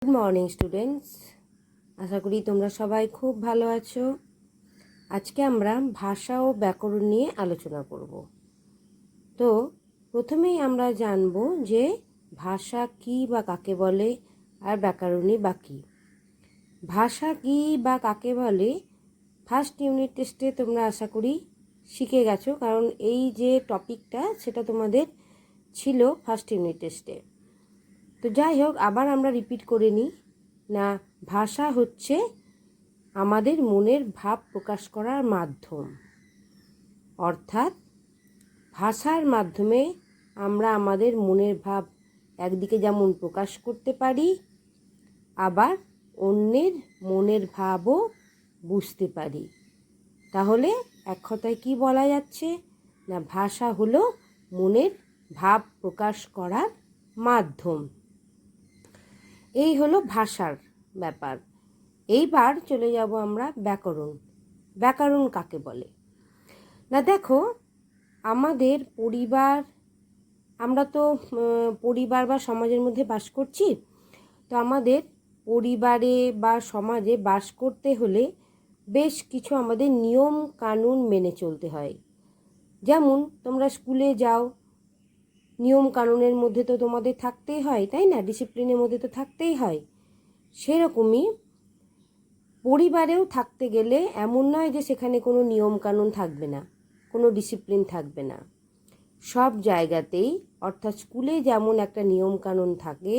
Good morning students, আশা করি তোমরা সবাই খুব ভালো আছো। আজকে আমরা ভাষা ও ব্যাকরণ নিয়ে আলোচনা করব। তো প্রথমেই আমরা জানব যে ভাষা কী বা কাকে বলে আর ব্যাকরণই বা কী। ভাষা কী বা কাকে বলে ফার্স্ট ইউনিট টেস্টে তোমরা আশা করি শিখে গেছো, কারণ এই যে টপিকটা সেটা তোমাদের ছিল ফার্স্ট ইউনিট টেস্টে। তো যাই হোক, আবার আমরা রিপিট করে নিই না। ভাষা হচ্ছে আমাদের মনের ভাব প্রকাশ করার মাধ্যম, অর্থাৎ ভাষার মাধ্যমে আমরা আমাদের মনের ভাব একদিকে যেমন প্রকাশ করতে পারি, আবার অন্যের মনের ভাবও বুঝতে পারি। তাহলে এক কথায় কী বলা যাচ্ছে না, ভাষা হলো মনের ভাব প্রকাশ করার মাধ্যম। এই হলো ভাষার ব্যাপার। এইবার চলে যাব আমরা ব্যাকরণ। ব্যাকরণ কাকে বলে না, দেখো আমাদের পরিবার, আমরা তো পরিবার বা সমাজের মধ্যে বাস করছি। তো আমাদের পরিবারে বা সমাজে বাস করতে হলে বেশ কিছু আমাদের নিয়ম কানুন মেনে চলতে হয়। যেমন তোমরা স্কুলে যাও, নিয়ম কানুনের মধ্যে তো তোমাদের থাকতেই হয়, তাই না? ডিসিপ্লিনের মধ্যে তো থাকতেই হয়। সেরকমই পরিবারেও থাকতে গেলে এমন নয় যে সেখানে কোনো নিয়ম কানুন থাকবে না, কোনো ডিসিপ্লিন থাকবে না। সব জায়গাতেই, অর্থাৎ স্কুলে যেমন একটা নিয়ম কানুন থাকে,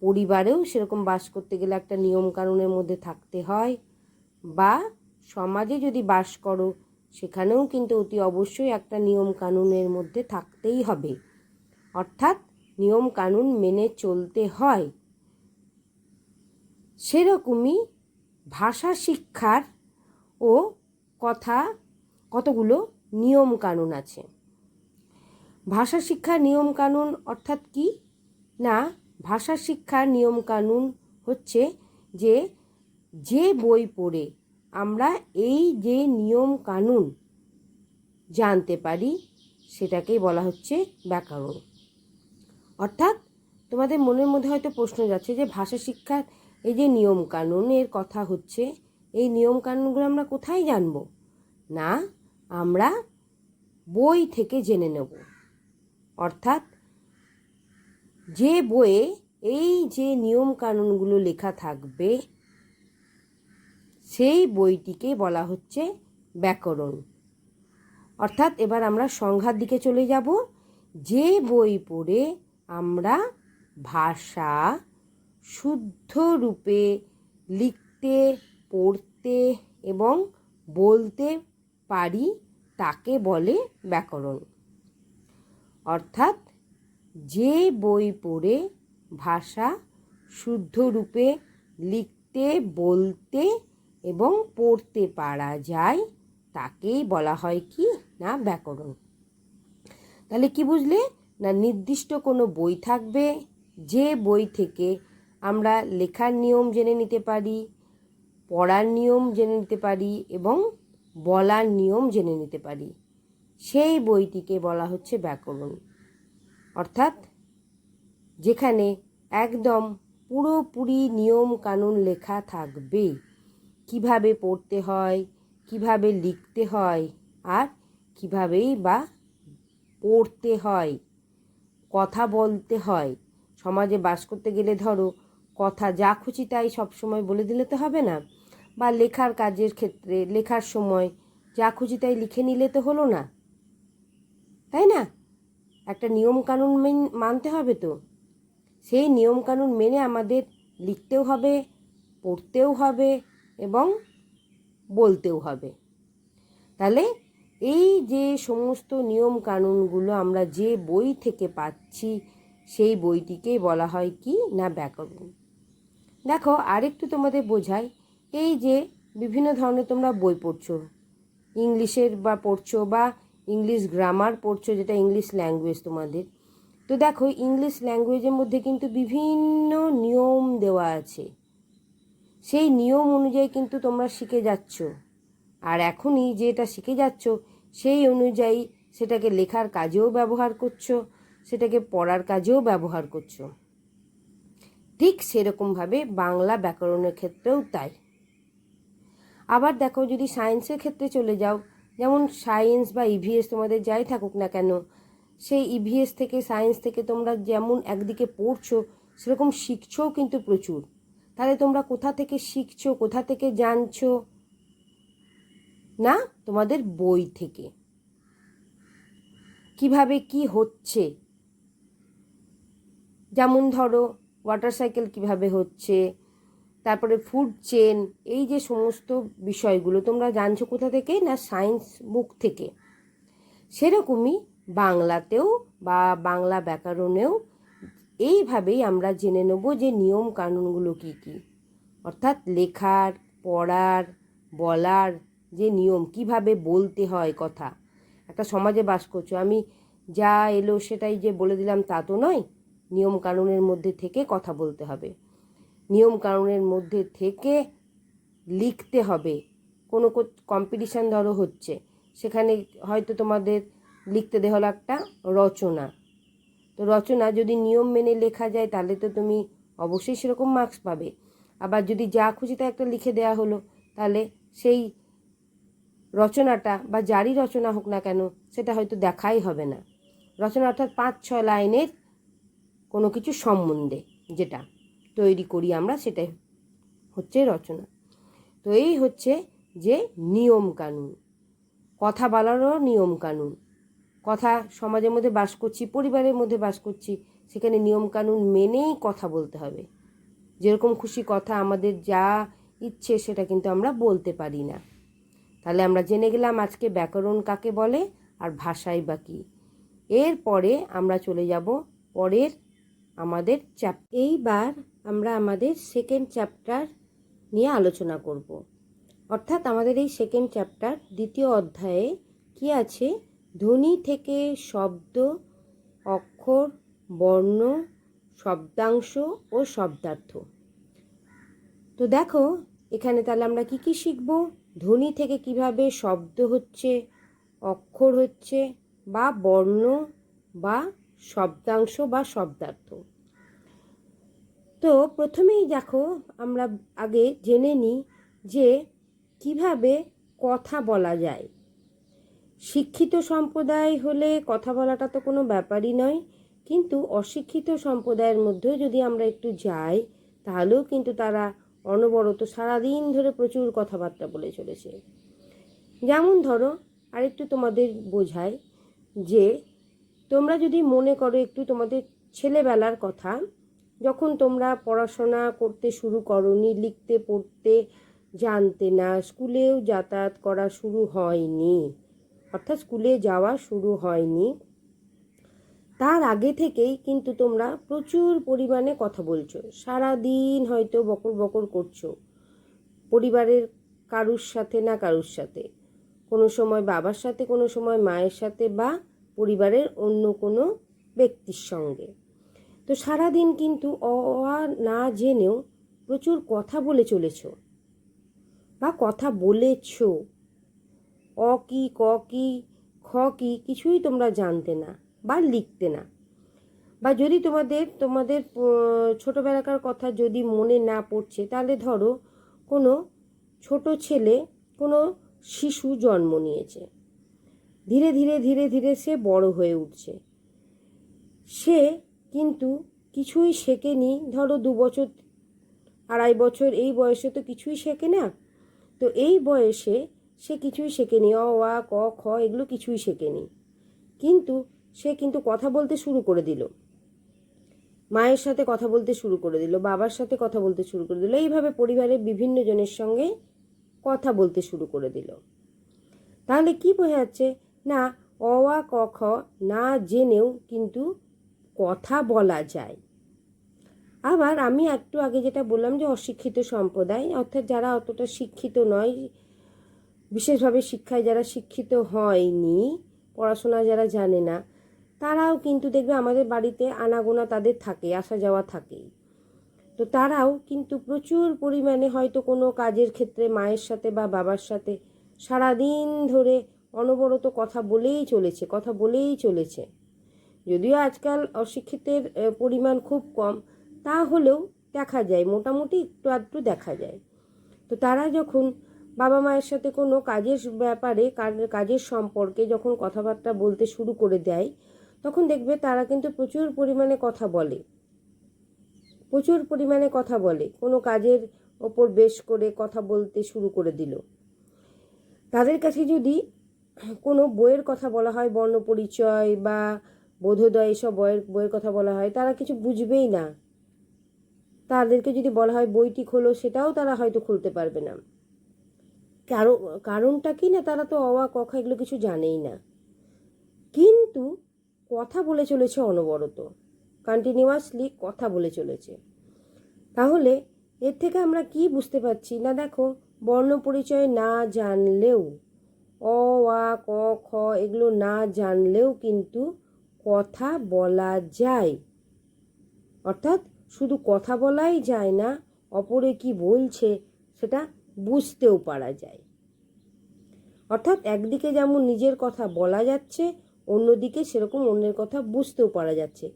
পরিবারেও সেরকম বাস করতে গেলে একটা নিয়ম কানুনের মধ্যে থাকতে হয়। বা সমাজে যদি বাস করো, সেখানেও কিন্তু অতি অবশ্যই একটা নিয়ম কানুনের মধ্যে থাকতেই হবে, অর্থাৎ নিয়ম কানুন মেনে চলতে হয়। সেরকমই ভাষা শিক্ষার ও কতগুলো নিয়ম কানুন আছে। ভাষা শিক্ষার নিয়ম কানুন অর্থাৎ কি না, ভাষা শিক্ষার নিয়ম কানুন হচ্ছে যে বই পড়ে আমরা এই যে নিয়ম কানুন জানতে পারি সেটাকেই বলা হচ্ছে ব্যাকরণ। অর্থাৎ তোমাদের মনের মধ্যে হয়তো প্রশ্ন যাচ্ছে যে ভাষা শিক্ষার এই যে নিয়ম কানুনের কথা হচ্ছে, এই নিয়ম কানুনগুলো আমরা কোথায় জানব? না, আমরা বই থেকে জেনে নেব। অর্থাৎ যে বইয়ে এই যে নিয়ম কানুনগুলো লেখা থাকবে সেই বইটিকে বলা হচ্ছে ব্যাকরণ। অর্থাৎ এবার আমরা সংজ্ঞার দিকে চলে যাব। যে বই পড়ে আমরা ভাষা শুদ্ধ রূপে লিখতে, পড়তে এবং বলতে পারি তাকে বলে ব্যাকরণ। অর্থাৎ যে বই পড়ে ভাষা শুদ্ধ রূপে লিখতে, বলতে এবং পড়তে পারা যায় তাকেই বলা হয় কি না ব্যাকরণ। তাহলে কি বুঝলে না, নির্দিষ্ট কোনো বই থাকবে, যে বই থেকে আমরা লেখার নিয়ম জেনে নিতে পারি, পড়ার নিয়ম জেনে নিতে পারি এবং বলার নিয়ম জেনে নিতে পারি, সেই বইটিকে বলা হচ্ছে ব্যাকরণ। অর্থাৎ যেখানে একদম পুরোপুরি নিয়ম কানুন লেখা থাকবে, কিভাবে পড়তে হয়, কিভাবে লিখতে হয়, আর কিভাবেই বা পড়তে হয়, কথা বলতে হয়। সমাজে বাস করতে গেলে ধরো কথা যা খুশি তাই সবসময় বলে দিলে তো হবে না, বা লেখার কাজের ক্ষেত্রে লেখার সময় যা খুশি তাই লিখে নিলে তো হলো না, তাই না? একটা নিয়ম কানুন মানতে হবে। তো সেই নিয়ম কানুন মেনে আমাদের লিখতেও হবে, পড়তেও হবে এবং বলতেও হবে। তাহলে এই যে সমস্ত নিয়ম কানুনগুলো আমরা যে বই থেকে পাচ্ছি সেই বইটিকেই বলা হয় কি না ব্যাকরণ। দেখো আরেকটু তোমাদের বোঝাই, এই যে বিভিন্ন ধরনের তোমরা বই পড়ছো, ইংলিশের বা পড়ছো বা ইংলিশ গ্রামার পড়ছো, যেটা ইংলিশ ল্যাঙ্গুয়েজ তোমাদের। তো দেখো ইংলিশ ল্যাঙ্গুয়েজের মধ্যে কিন্তু বিভিন্ন নিয়ম দেওয়া আছে, সেই নিয়ম অনুযায়ী কিন্তু তোমরা শিখে যাচ্ছ। আর এখনই যেটা শিখে যাচ্ছ সেই অনুযায়ী সেটাকে লেখার কাজেও ব্যবহার করছো, সেটাকে পড়ার কাজেও ব্যবহার করছো। ঠিক সেরকমভাবে বাংলা ব্যাকরণের ক্ষেত্রেও তাই। আবার দেখো, যদি সায়েন্সের ক্ষেত্রে চলে যাও, যেমন সায়েন্স বা ইভিএস তোমাদের যাই থাকুক না কেন, সেই ইভিএস থেকে সায়েন্স থেকে তোমরা যেমন একদিকে পড়ছো সেরকম শিখছোও কিন্তু প্রচুর। তাহলে তোমরা কোথা থেকে শিখছো, কোথা থেকে জানছো? না, তোমাদের বই থেকে। কিভাবে কি হচ্ছে, যেমন ধরো ওয়াটার সাইকেল কিভাবে হচ্ছে, তারপরে ফুড চেন, এই যে সমস্ত বিষয়গুলো তোমরা জানছো কোথা থেকে? না, সায়েন্স বুক থেকে। সেরকমই বাংলাতেও বা বাংলা ব্যাকরণেও এইভাবেই আমরা জেনে নেব যে নিয়ম কানুনগুলো কী কী, অর্থাৎ লেখার, পড়ার, বলার যে নিয়ম, কিভাবে বলতে হয় কথা। একটা সমাজে বাস করছো, আমি যা এলো সেটাই যে বলে দিলাম তা তো নয়। নিয়ম কানুনের মধ্যে থেকে কথা বলতে হবে, নিয়ম কানুনের মধ্যে থেকে লিখতে হবে। কোনো কম্পিটিশান ধরো হচ্ছে, সেখানে হয়তো তোমাদের লিখতে দেওয়া হলো একটা রচনা। তো রচনা যদি নিয়ম মেনে লেখা যায় তাহলে তো তুমি অবশ্যই সেরকম মার্কস পাবে। আবার যদি যা খুশি তা একটা লিখে দেওয়া হলো, তাহলে সেই রচনাটা বা যারই রচনা হোক না কেন সেটা হয়তো দেখাই হবে না। রচনা অর্থাৎ 5-6 লাইনের কোনো কিছু সম্বন্ধে যেটা তৈরি করি আমরা, সেটাই হচ্ছে রচনা। তো এই হচ্ছে যে নিয়ম কানুন, কথা বলারও নিয়ম কানুন। কথা সমাজের মধ্যে বাস করছি, পরিবারের মধ্যে বাস করছি, সেখানে নিয়ম কানুন মেনেই কথা বলতে হবে। যেরকম খুশি কথা, আমাদের যা ইচ্ছে সেটা কিন্তু আমরা বলতে পারি না। তাহলে আমরা জেনে গেলাম আজকে ব্যাকরণ কাকে বলে আর ভাষাই বা কী। এরপরে আমরা চলে যাব পরের আমাদের এইবার আমরা আমাদের সেকেন্ড চ্যাপ্টার নিয়ে আলোচনা করব। অর্থাৎ আমাদের এই সেকেন্ড চ্যাপ্টার দ্বিতীয় অধ্যায়ে কি আছে? ধ্বনি থেকে শব্দ, অক্ষর, বর্ণ, শব্দাংশ ও শব্দার্থ। তো দেখো এখানে তাহলে আমরা কি কি শিখব? ধ্বনি থেকে কিভাবে শব্দ হচ্ছে, অক্ষর হচ্ছে বা বর্ণ বা শব্দাংশ বা শব্দার্থ। তো প্রথমেই দেখো আমরা আগে জেনে নিই যে কিভাবে কথা বলা যায়। শিক্ষিত সম্প্রদায় হলে কথা বলাটা তো কোনো ব্যাপারই নয়, কিন্তু অশিক্ষিত সম্প্রদায়ের মধ্যেও যদি আমরা একটু যাই তাহলেও কিন্তু তারা অনবরত সারাদিন ধরে প্রচুর কথাবার্তা বলে চলেছে। যেমন ধরো আরেকটু তোমাদের বোঝাই, যে তোমরা যদি মনে করো একটু তোমাদের ছেলেবেলার কথা, যখন তোমরা পড়াশোনা করতে শুরু করোনি, লিখতে পড়তে জানতে না, স্কুলেও যাতায়াত করা শুরু হয়নি, অর্থাৎ স্কুলে যাওয়া শুরু হয়নি, তার আগে থেকেই কিন্তু তোমরা প্রচুর পরিমাণে কথা বলছো। সারাদিন হয়তো বকর বকর করছো, পরিবারের কারুর সাথে না কারুর সাথে, কোনো সময় বাবার সাথে, কোনো সময় মায়ের সাথে বা পরিবারের অন্য কোনো ব্যক্তির সঙ্গে। তো সারাদিন কিন্তু অ আ না জেনেও প্রচুর কথা বলে চলেছ বা কথা বলেছ। অ কি, ক কি, খ কি কিছুই তোমরা জানতে না বা লিখতে না। বা যদি তোমাদের ছোটোবেলাকার কথা যদি মনে না পড়ছে, তাহলে ধরো কোনো ছোট ছেলে, কোনো শিশু জন্ম নিয়েছে, ধীরে ধীরে ধীরে ধীরে সে বড় হয়ে উঠছে। সে কিন্তু কিছুই শেখেনি, ধরো 2 বছর 2.5 বছর এই বয়সে তো কিছুই শেখে না। তো এই বয়সে সে কিছুই শেখেনি, অ আ ক খ এগুলো কিছুই শেখেনি, কিন্তু সে কিন্তু কথা বলতে শুরু করে দিল, মায়ের সাথে কথা বলতে শুরু করে দিল, বাবার সাথে কথা বলতে শুরু করে দিল, এইভাবে পরিবারের বিভিন্ন জনের সঙ্গে কথা বলতে শুরু করে দিল। তাহলে কি বোঝা যাচ্ছে? না, অ আ ক খ না জেনেও কিন্তু কথা বলা যায়। আবার আমি একটু আগে যেটা বললাম যে অশিক্ষিত সম্প্রদায়, অর্থাৎ যারা অতটা শিক্ষিত নয়, বিশেষভাবে শিক্ষায় যারা শিক্ষিত হয়নি, পড়াশোনা যারা জানে না, তারাও কিন্তু দেখবে আমাদের বাড়িতে আনাগোনা তাদের থাকে, আসা যাওয়া থাকেই। তো তারাও কিন্তু প্রচুর পরিমাণে হয়তো কোনো কাজের ক্ষেত্রে মায়ের সাথে বা বাবার সাথে সারাদিন ধরে অনবরত কথা বলেই চলেছে। যদিও আজকাল অশিক্ষিতের পরিমাণ খুব কম, তা হলেও দেখা যায়, মোটামুটি একটু আধটু দেখা যায়। তো তারা যখন বাবা মায়ের সাথে কোনো কাজের ব্যাপারে, কাজের সম্পর্কে যখন কথাবার্তা বলতে শুরু করে দেয়, তখন দেখবে তারা কিন্তু প্রচুর পরিমাণে কথা বলে, কোনো কাজের ওপর বেশ করে কথা বলতে শুরু করে দিল। তাদের কাছে যদি কোনো বইয়ের কথা বলা হয়, বর্ণপরিচয় বা বোধোদয়, এসব বইয়ের কথা বলা হয়, তারা কিছু বুঝবেই না। তাদেরকে যদি বলা হয় বইটি খোলো, সেটাও তারা হয়তো খুলতে পারবে না। কারণটা কি না, তারা তো অ আ ক খ এগুলো কিছু জানেই না, কিন্তু কথা বলে চলেছে অনবরত, কন্টিনিউয়াসলি কথা বলে চলেছে। তাহলে এর থেকে আমরা কি বুঝতে পারছি না, দেখো, বর্ণ পরিচয় না জানলেও, অ আ ক খ এগুলো না জানলেও কিন্তু কথা বলা যায়। অর্থাৎ শুধু কথা বলাই যায় না, অপরে কি বলছে সেটা বুঝতেও পারা যায়। অর্থাৎ একদিকে যেমন নিজের কথা বলা যাচ্ছে, অন্যদিকে সেরকম অন্যের কথা বুঝতেও পারা যাচ্ছে।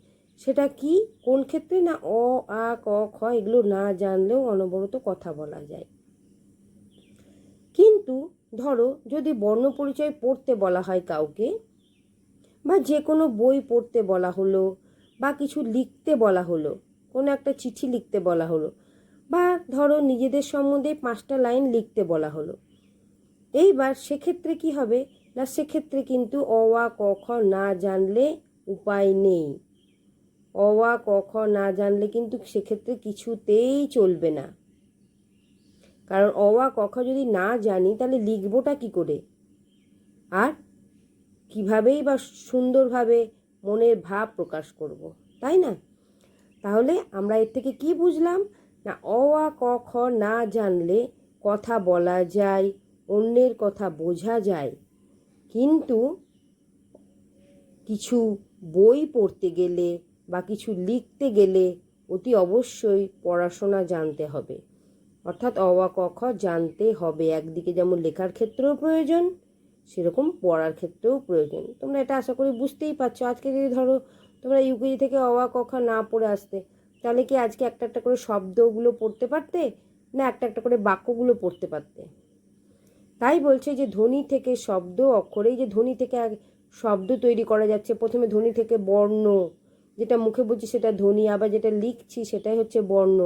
সেটা কি, কোন ক্ষেত্রে না, অ আ ক খ এগুলো না জানলেও অনবরত কথা বলা যায়। কিন্তু ধরো যদি বর্ণ পরিচয় পড়তে বলা হয় কাউকে, বা যে কোনো বই পড়তে বলা হলো, বা কিছু লিখতে বলা হলো, কোনো একটা চিঠি লিখতে বলা হলো, বা ধরো নিজেদের সম্বন্ধে 5টা লাইন লিখতে বলা হলো, এইবার সেক্ষেত্রে কি হবে না, সেক্ষেত্রে কিন্তু অ আ ক খ না জানলে উপায় নেই। অ আ ক খ না জানলে কিন্তু সেক্ষেত্রে কিছুতেই চলবে না। কারণ অ আ ক খ যদি না জানি, তাহলে লিখবোটা কি করে, আর কিভাবেই বা সুন্দরভাবে মনের ভাব প্রকাশ করব, তাই না? তাহলে আমরা এর থেকে কি বুঝলাম না, অ আ ক খ না জানলে কথা বলা যায়, অন্যের কথা বোঝা যায়, কিন্তু কিছু বই পড়তে গেলে বা কিছু লিখতে গেলে অতি অবশ্যই পড়াশোনা জানতে হবে। অর্থাৎ অ আ ক খ জানতে হবে। একদিকে যেমন লেখার ক্ষেত্রেও প্রয়োজন, সেরকম পড়ার ক্ষেত্রেও প্রয়োজন। তোমরা এটা আশা করি বুঝতেই পারছো। আজকে যদি ধরো তোমরা ইউকেজি থেকে অ আ ক খ না পড়ে আসতে, তাহলে কি আজকে একটা একটা করে শব্দগুলো পড়তে পারতে, না একটা একটা করে বাক্যগুলো পড়তে পারতে? তাই বলছে যে ধ্বনি থেকে শব্দ, অক্ষরেই যে ধ্বনি থেকে শব্দ তৈরি করা যাচ্ছে। প্রথমে ধ্বনি থেকে বর্ণ, যেটা মুখে বলছি সেটা ধ্বনি, আবার যেটা লিখছি সেটাই হচ্ছে বর্ণ।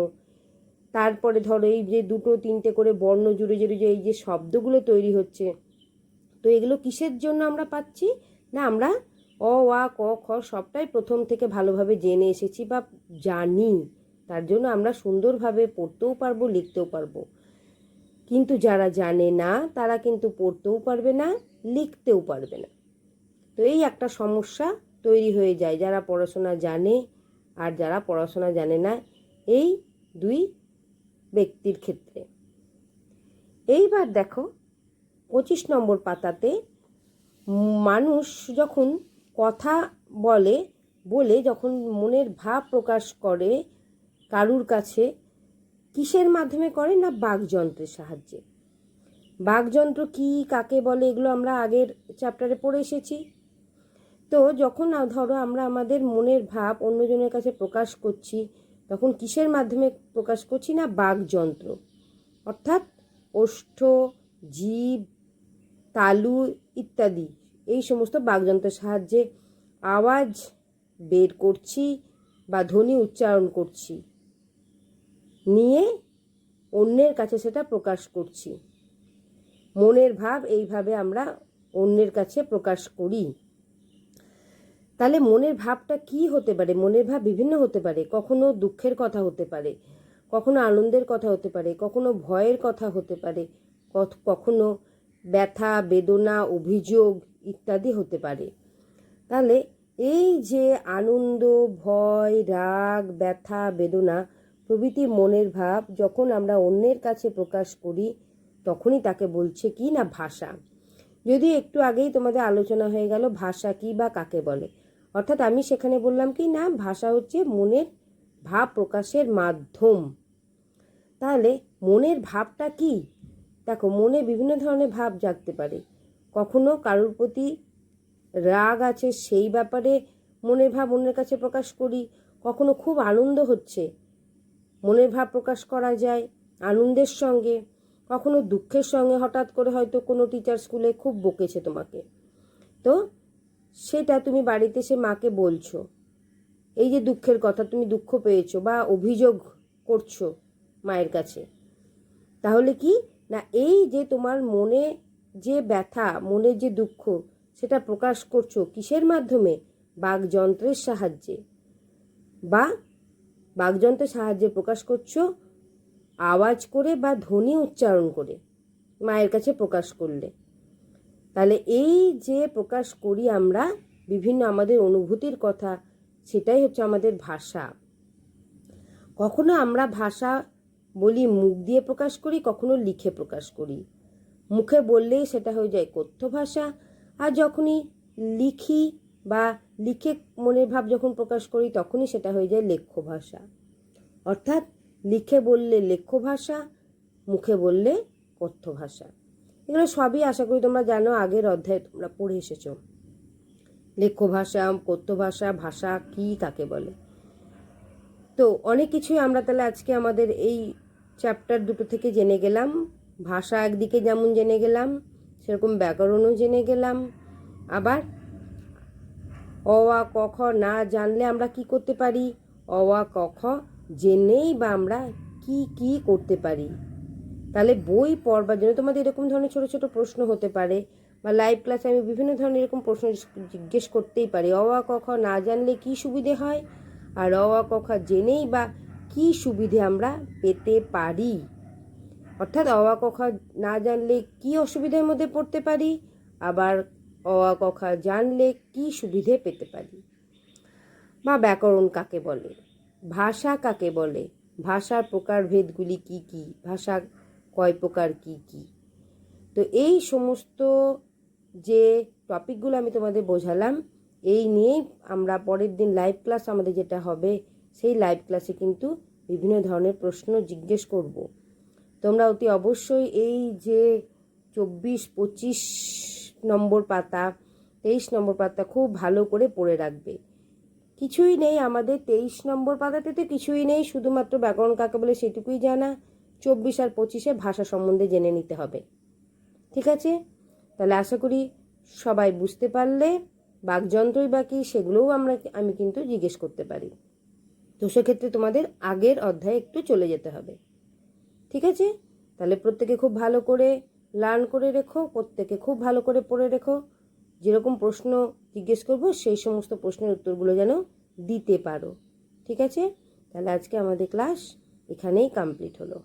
তারপরে ধরো এই যে 2-3টে করে বর্ণ জুড়ে জুড়ে যে এই যে শব্দগুলো তৈরি হচ্ছে, তো এগুলো কিসের জন্য আমরা পাচ্ছি না, আমরা অ আ ক খ সবটাই প্রথম থেকে ভালোভাবে জেনে এসেছি বা জানি, তার জন্য আমরা সুন্দরভাবে পড়তেও পারবো, লিখতেও পারবো। কিন্তু যারা জানে না, তারা কিন্তু পড়তেও পারবে না, লিখতেও পারবে না। তো এই একটা সমস্যা তৈরি হয়ে যায় যারা পড়াশোনা জানে আর যারা পড়াশোনা জানে না, এই দুই ব্যক্তির ক্ষেত্রে। এইবার দেখো 25 নম্বর পাতাতে, মানুষ যখন কথা বলে যখন মনের ভাব প্রকাশ করে কারুর কাছে, কিসের মাধ্যমে করে না, বাকযন্ত্রের সাহায্যে। বাকযন্ত্র কি, কাকে বলে, এগুলো আমরা আগের চ্যাপ্টারে পড়ে এসেছি। তো যখন ধরো আমরা আমাদের মনের ভাব অন্যজনের কাছে প্রকাশ করছি, তখন কিসের মাধ্যমে প্রকাশ করছি না, বাকযন্ত্র। অর্থাৎ ওষ্ঠ, জিভ, তালু ইত্যাদি এই সমস্ত বাকযন্ত্রের সাহায্যে আওয়াজ বের করছি বা ধ্বনি উচ্চারণ করছি, নিয়ে অন্যের কাছে সেটা প্রকাশ করছি। মনের ভাব এইভাবে আমরা অন্যের কাছে প্রকাশ করি। তাহলে মনের ভাবটা কি হতে পারে? মনের ভাব বিভিন্ন হতে পারে। কখনো দুঃখের কথা হতে পারে, কখনো আনন্দের কথা হতে পারে, কখনো ভয়ের কথা হতে পারে, কখনো ব্যথা, বেদনা, অভিযোগ ইত্যাদি হতে পারে। তাহলে এই যে আনন্দ, ভয়, রাগ, ব্যথা, বেদনা প্রভৃতি মনের ভাব যখন আমরা অন্যের কাছে প্রকাশ করি, তখনই তাকে বলছে কি না, ভাষা। যদি একটু আগেই তোমাদের আলোচনা হয়ে গেল ভাষা কি বা কাকে বলে। অর্থাৎ আমি সেখানে বললাম কি না, ভাষা হচ্ছে মনের ভাব প্রকাশের মাধ্যম। তাহলে মনের ভাবটা কি? দেখো, মনে বিভিন্ন ধরনের ভাব জাগতে পারে। কখনো কারোর প্রতি রাগ আছে, সেই ব্যাপারে মনের ভাব অন্যের কাছে প্রকাশ করি। কখনো খুব আনন্দ হচ্ছে, মনের ভাব প্রকাশ করা যায় আনন্দের সঙ্গে, কখনো দুঃখের সঙ্গে। হঠাৎ করে হয়তো কোনো টিচার স্কুলে খুব বকেছে তোমাকে, তো সেটা তুমি বাড়িতে সে মাকে বলছো, এই যে দুঃখের কথা, তুমি দুঃখ পেয়েছো বা অভিযোগ করছো মায়ের কাছে। তাহলে কি না, এই যে তোমার মনে যে ব্যথা, মনের যে দুঃখ, সেটা প্রকাশ করছো কিসের মাধ্যমে? বাকযন্ত্রের সাহায্যে, বা বাকযন্ত্রের সাহায্যে প্রকাশ করছো আওয়াজ করে বা ধ্বনি উচ্চারণ করে মায়ের কাছে প্রকাশ করলে। তাহলে এই যে প্রকাশ করি আমরা বিভিন্ন আমাদের অনুভূতির কথা, সেটাই হচ্ছে আমাদের ভাষা। কখনো আমরা ভাষা বলি মুখ দিয়ে প্রকাশ করি, কখনো লিখে প্রকাশ করি। মুখে বললেই সেটা হয়ে যায় কথ্য ভাষা, আর যখনই লিখি বা লিখে মনের ভাব যখন প্রকাশ করি তখনই সেটা হয়ে যায় লেখ্য ভাষা। অর্থাৎ লিখে বললে লেখ্য ভাষা, মুখে বললে কথ্য ভাষা। এগুলো সবই আশা করি তোমরা জানো, আগের অধ্যায়ে তোমরা পড়ে এসেছো। লেখ্য ভাষা, কথ্য ভাষা, ভাষা কি কাকে বলে। তো অনেক কিছুই আমরা তাহলে আজকে আমাদের এই চ্যাপ্টার দুটো থেকে জেনে গেলাম। ভাষা একদিকে যেমন জেনে গেলাম, সেরকম ব্যাকরণও জেনে গেলাম। আবার অ আ ক খ না জানলে আমরা কি করতে পারি, অ আ ক খ জেনেই বা আমরা কি কি করতে পারি। তাহলে বই পড়বার জন্য তোমাদের এরকম ধরনের ছোট ছোট প্রশ্ন হতে পারে, বা লাইভ ক্লাসে আমি বিভিন্ন ধরনের এরকম প্রশ্ন জিজ্ঞেস করতেই পারি। অ আ ক খ না জানলে কি সুবিধে হয়, আর অ আ ক খ জেনেই বা কি সুবিধে আমরা পেতে পারি। অর্থাৎ অ আ ক খ না জানলে কি অসুবিধার মধ্যে পড়তে পারি, আবার অ আ ক খ জানলে কি সুবিধে পেতে পারি। বা ব্যাকরণ কাকে বলে, ভাষা কাকে বলে, ভাষার প্রকারভেদগুলি কি কি, ভাষা কয় প্রকার কি কি। তো এই সমস্ত যে টপিকগুলো আমি তোমাদের বোঝালাম, এই নিয়েই আমরা পরের দিন লাইভ ক্লাস আমাদের যেটা হবে, সেই লাইভ ক্লাসে কিন্তু বিভিন্ন ধরনের প্রশ্ন জিজ্ঞেস করব। তোমরা অতি অবশ্যই এই যে 24-25 নম্বর পাতা, 23 নম্বর পাতা খুব ভালো করে পড়ে রাখবে। কিছুই নেই আমাদের 23 নম্বর পাতাতে, তো কিছুই নেই, শুধুমাত্র ব্যাকরণ কাকে বলে সেটুকুই জানা। 24 আর 25-এ ভাষা সম্বন্ধে জেনে নিতে হবে। ঠিক আছে, তাহলে আশা করি সবাই বুঝতে পারলে। বাকযন্ত্রই বাকি, সেগুলোও আমি কিন্তু জিজ্ঞেস করতে পারি। তো সেক্ষেত্রে তোমাদের আগের অধ্যায়ে একটু চলে যেতে হবে। ঠিক আছে, তাহলে প্রত্যেকে খুব ভালো করে লার্ন করে রেখো, প্রত্যেকে খুব ভালো করে পড়ে রেখো। যেরকম প্রশ্ন জিজ্ঞেস করব সেই সমস্ত প্রশ্নের উত্তরগুলো যেন দিতে পারো। ঠিক আছে, তাহলে আজকে আমাদের ক্লাস এখানেই কমপ্লিট হলো।